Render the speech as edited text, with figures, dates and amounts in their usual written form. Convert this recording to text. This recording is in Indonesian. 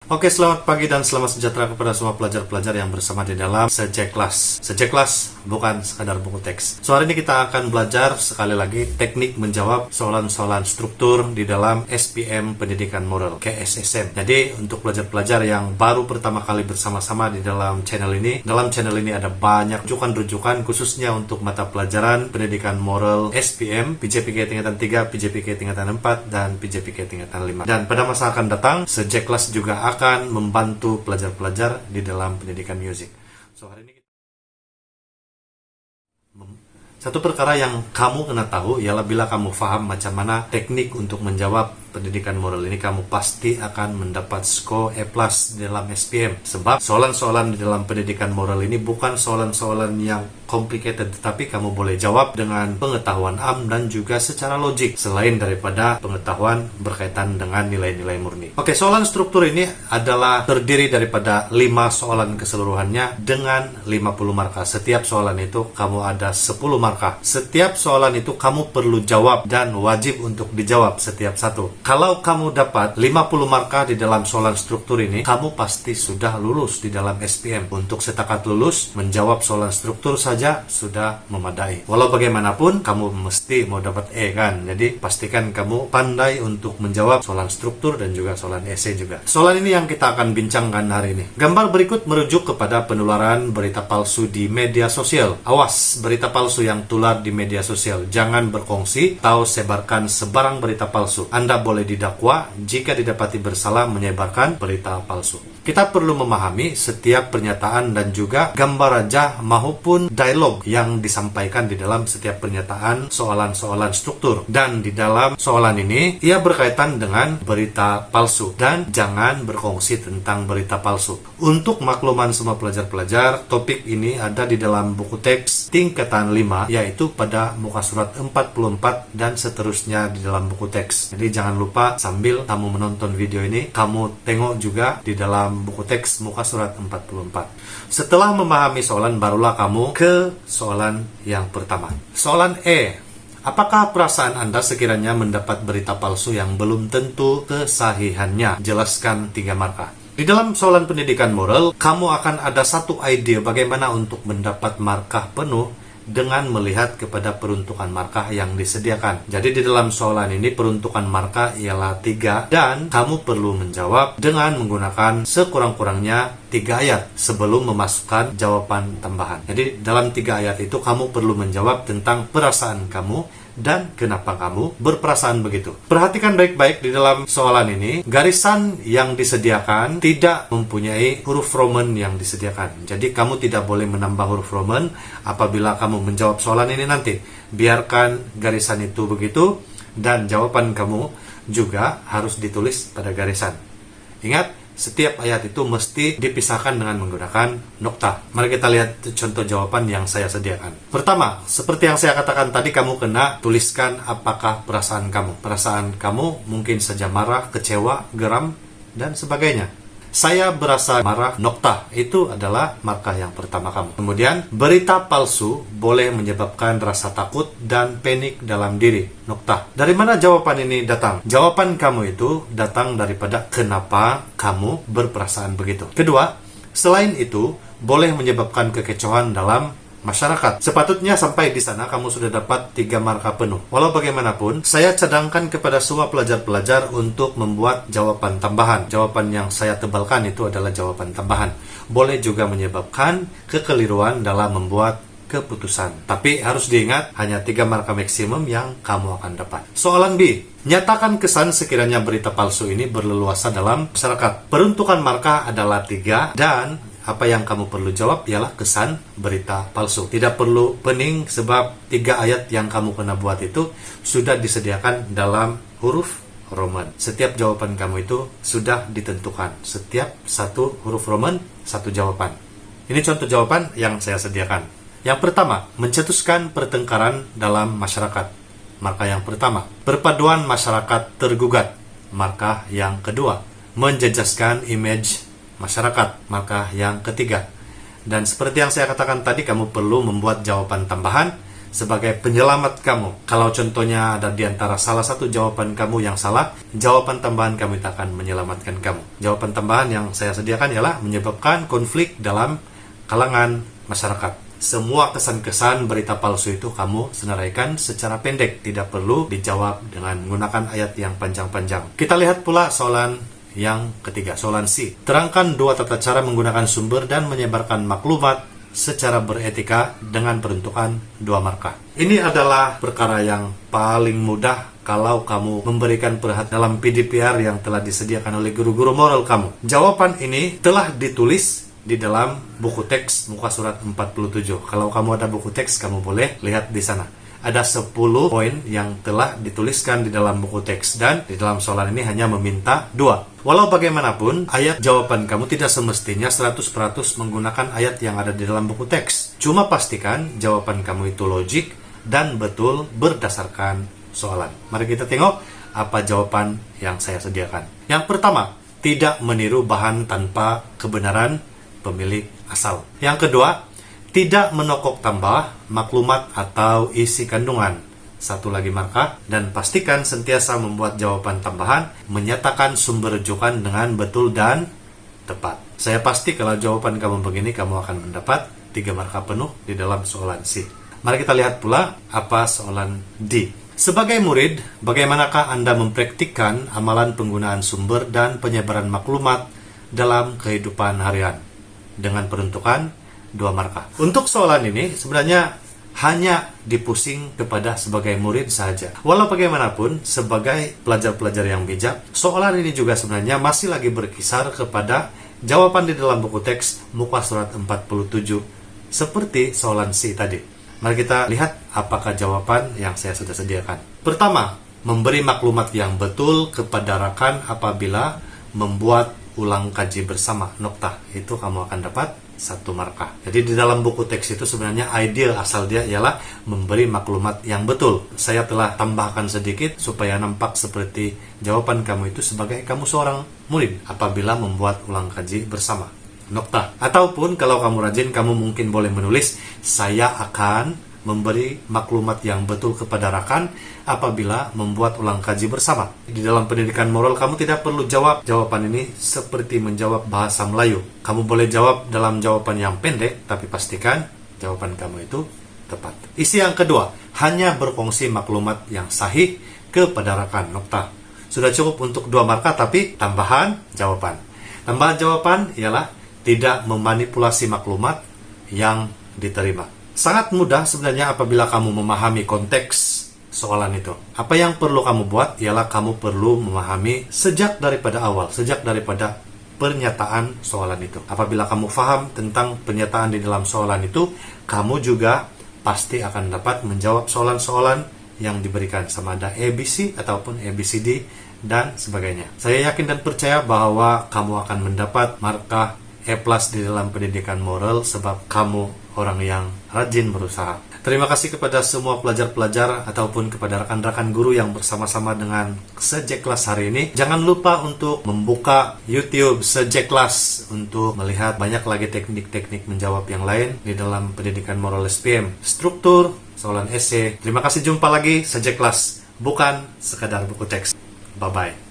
Oke, selamat pagi dan selamat sejahtera kepada semua pelajar-pelajar yang bersama di dalam Sejeklas. Sejeklas bukan sekadar buku teks. So, hari ini kita akan belajar sekali lagi teknik menjawab soalan-soalan struktur di dalam SPM Pendidikan Moral, KSSM. Jadi, untuk pelajar-pelajar yang baru pertama kali bersama-sama di dalam channel ini ada banyak rujukan-rujukan khususnya untuk mata pelajaran Pendidikan Moral SPM, PJPK tingkatan 3, PJPK tingkatan 4, dan PJPK tingkatan 5. Dan pada masa akan datang, Sejeklas juga akan membantu pelajar-pelajar di dalam pendidikan musik. So, hari ini satu perkara yang kamu kena tahu ialah bila kamu paham macam mana teknik untuk menjawab pendidikan moral ini, kamu pasti akan mendapat skor A+ di dalam SPM. Sebab soalan-soalan di dalam pendidikan moral ini bukan soalan-soalan yang complicated, tetapi kamu boleh jawab dengan pengetahuan dan juga secara logik, selain daripada pengetahuan berkaitan dengan nilai-nilai murni. Oke, soalan struktur ini adalah terdiri daripada 5 soalan keseluruhannya dengan 50 markah. Setiap soalan itu kamu ada 10 markah. Setiap soalan itu kamu perlu jawab dan wajib untuk dijawab setiap satu. Kalau kamu dapat 50 markah di dalam soalan struktur ini, kamu pasti sudah lulus di dalam SPM. Untuk setakat lulus, menjawab soalan struktur saja sudah memadai. Walau bagaimanapun, kamu mesti mau dapat E kan? Jadi, pastikan kamu pandai untuk menjawab soalan struktur dan juga soalan esai juga. Soalan ini yang kita akan bincangkan hari ini. Gambar berikut merujuk kepada penularan berita palsu di media sosial. Awas, berita palsu yang tular di media sosial. Jangan berkongsi atau sebarkan sebarang berita palsu. Anda boleh didakwa jika didapati bersalah menyebarkan berita palsu. Kita perlu memahami setiap pernyataan dan juga gambar wajah maupun dialog yang disampaikan di dalam setiap pernyataan soalan-soalan struktur. Dan di dalam soalan ini, ia berkaitan dengan berita palsu dan jangan berkongsi tentang berita palsu. Untuk makluman semua pelajar-pelajar, topik ini ada di dalam buku teks tingkatan 5, yaitu pada muka surat 44 dan seterusnya di dalam buku teks. Jadi jangan lupa sambil kamu menonton video ini, kamu tengok juga di dalam buku teks muka surat 44. Setelah memahami soalan, barulah kamu ke soalan yang pertama. Soalan E. Apakah perasaan Anda sekiranya mendapat berita palsu yang belum tentu kesahihannya? Jelaskan 3 markah. Di dalam soalan pendidikan moral, kamu akan ada satu ide bagaimana untuk mendapat markah penuh dengan melihat kepada peruntukan markah yang disediakan. Jadi di dalam soalan ini peruntukan markah ialah 3 dan kamu perlu menjawab dengan menggunakan sekurang-kurangnya 3 ayat sebelum memasukkan jawaban tambahan. Jadi dalam 3 ayat itu kamu perlu menjawab tentang perasaan kamu dan kenapa kamu berperasaan begitu. Perhatikan baik-baik di dalam soalan ini, garisan yang disediakan tidak mempunyai huruf Roman yang disediakan. Jadi kamu tidak boleh menambah huruf Roman apabila kamu menjawab soalan ini nanti. Biarkan garisan itu begitu dan jawaban kamu juga harus ditulis pada garisan. Ingat, setiap ayat itu mesti dipisahkan dengan menggunakan nokta. Mari kita lihat contoh jawaban yang saya sediakan. Pertama, seperti yang saya katakan tadi, kamu kena tuliskan apakah perasaan kamu. Perasaan kamu mungkin saja marah, kecewa, geram, dan sebagainya. Saya berasa marah, nokta. Itu adalah markah yang pertama kamu. Kemudian, berita palsu boleh menyebabkan rasa takut dan panik dalam diri, nokta. Dari mana jawaban ini datang? Jawaban kamu itu datang daripada kenapa kamu berperasaan begitu. Kedua, selain itu, boleh menyebabkan kekecewaan dalam masyarakat. Sepatutnya sampai di sana kamu sudah dapat 3 markah penuh. Walau bagaimanapun, saya cadangkan kepada semua pelajar-pelajar untuk membuat jawaban tambahan. Jawaban yang saya tebalkan itu adalah jawaban tambahan. Boleh juga menyebabkan kekeliruan dalam membuat keputusan. Tapi harus diingat, hanya 3 markah maksimum yang kamu akan dapat. Soalan B. Nyatakan kesan sekiranya berita palsu ini berleluasa dalam masyarakat. Peruntukan markah adalah 3 dan apa yang kamu perlu jawab ialah kesan berita palsu. Tidak perlu pening sebab 3 ayat yang kamu kena buat itu sudah disediakan dalam huruf Roman. Setiap jawaban kamu itu sudah ditentukan. Setiap satu huruf Roman, satu jawaban. Ini contoh jawaban yang saya sediakan. Yang pertama, mencetuskan pertengkaran dalam masyarakat. Markah yang pertama. Perpaduan masyarakat tergugat. Markah yang kedua. Menjejaskan image masyarakat, markah yang ketiga. Dan seperti yang saya katakan tadi, kamu perlu membuat jawaban tambahan sebagai penyelamat kamu. Kalau contohnya ada di antara salah satu jawaban kamu yang salah, jawaban tambahan kami akan menyelamatkan kamu. Jawaban tambahan yang saya sediakan ialah menyebabkan konflik dalam kalangan masyarakat. Semua kesan-kesan berita palsu itu kamu senaraikan secara pendek, tidak perlu dijawab dengan menggunakan ayat yang panjang-panjang. Kita lihat pula soalan yang ketiga, soalan C. Terangkan 2 tata cara menggunakan sumber dan menyebarkan maklumat secara beretika dengan peruntukan 2 markah. Ini adalah perkara yang paling mudah kalau kamu memberikan perhatian dalam PDPR yang telah disediakan oleh guru-guru moral kamu. Jawaban ini telah ditulis di dalam buku teks muka surat 47. Kalau kamu ada buku teks, kamu boleh lihat di sana. Ada 10 poin yang telah dituliskan di dalam buku teks, dan di dalam soalan ini hanya meminta 2. Walau bagaimanapun, ayat jawaban kamu tidak semestinya 100% menggunakan ayat yang ada di dalam buku teks. Cuma pastikan jawaban kamu itu logik dan betul berdasarkan soalan. Mari kita tengok apa jawaban yang saya sediakan. Yang pertama, tidak meniru bahan tanpa kebenaran pemilik asal. Yang kedua, tidak menokok tambah maklumat atau isi kandungan. 1 lagi markah. Dan pastikan sentiasa membuat jawaban tambahan menyatakan sumber rujukan dengan betul dan tepat. Saya pasti kalau jawaban kamu begini, kamu akan mendapat 3 markah penuh di dalam soalan C. Mari kita lihat pula apa soalan D. Sebagai murid, bagaimanakah Anda mempraktikkan amalan penggunaan sumber dan penyebaran maklumat dalam kehidupan harian? Dengan peruntukan 2 markah. Untuk soalan ini sebenarnya hanya dipusing kepada sebagai murid saja. Walau bagaimanapun, sebagai pelajar-pelajar yang bijak, soalan ini juga sebenarnya masih lagi berkisar kepada jawaban di dalam buku teks muka surat 47 seperti soalan C tadi. Mari kita lihat apakah jawaban yang saya sudah sediakan. Pertama, memberi maklumat yang betul kepada rakan apabila membuat ulang kaji bersama, noktah. Itu kamu akan dapat 1 markah. Jadi di dalam buku teks itu sebenarnya ideal asal dia ialah memberi maklumat yang betul. Saya telah tambahkan sedikit supaya nampak seperti jawaban kamu itu sebagai kamu seorang murid apabila membuat ulang kaji bersama, noktah. Ataupun kalau kamu rajin, kamu mungkin boleh menulis, saya akan memberi maklumat yang betul kepada rakan apabila membuat ulang kaji bersama. Di dalam pendidikan moral, kamu tidak perlu jawab jawaban ini seperti menjawab bahasa Melayu. Kamu boleh jawab dalam jawaban yang pendek, tapi pastikan jawaban kamu itu tepat. Isi yang kedua, hanya berfungsi maklumat yang sahih kepada rakan, noktah. Sudah cukup untuk 2 markah, tapi tambahan jawaban. Tambahan jawaban ialah tidak memanipulasi maklumat yang diterima. Sangat mudah sebenarnya apabila kamu memahami konteks soalan itu. Apa yang perlu kamu buat ialah kamu perlu memahami sejak daripada awal, sejak daripada pernyataan soalan itu. Apabila kamu paham tentang pernyataan di dalam soalan itu, kamu juga pasti akan dapat menjawab soalan-soalan yang diberikan, sama ada ABC ataupun ABCD dan sebagainya. Saya yakin dan percaya bahwa kamu akan mendapat markah E+ di dalam pendidikan moral sebab kamu orang yang rajin berusaha. Terima kasih kepada semua pelajar-pelajar ataupun kepada rekan-rekan guru yang bersama-sama dengan Sejek Kelas hari ini. Jangan lupa untuk membuka YouTube Sejek Kelas untuk melihat banyak lagi teknik-teknik menjawab yang lain di dalam pendidikan moral SPM. Struktur, soalan esai. Terima kasih, jumpa lagi Sejek Kelas, bukan sekadar buku teks. Bye-bye.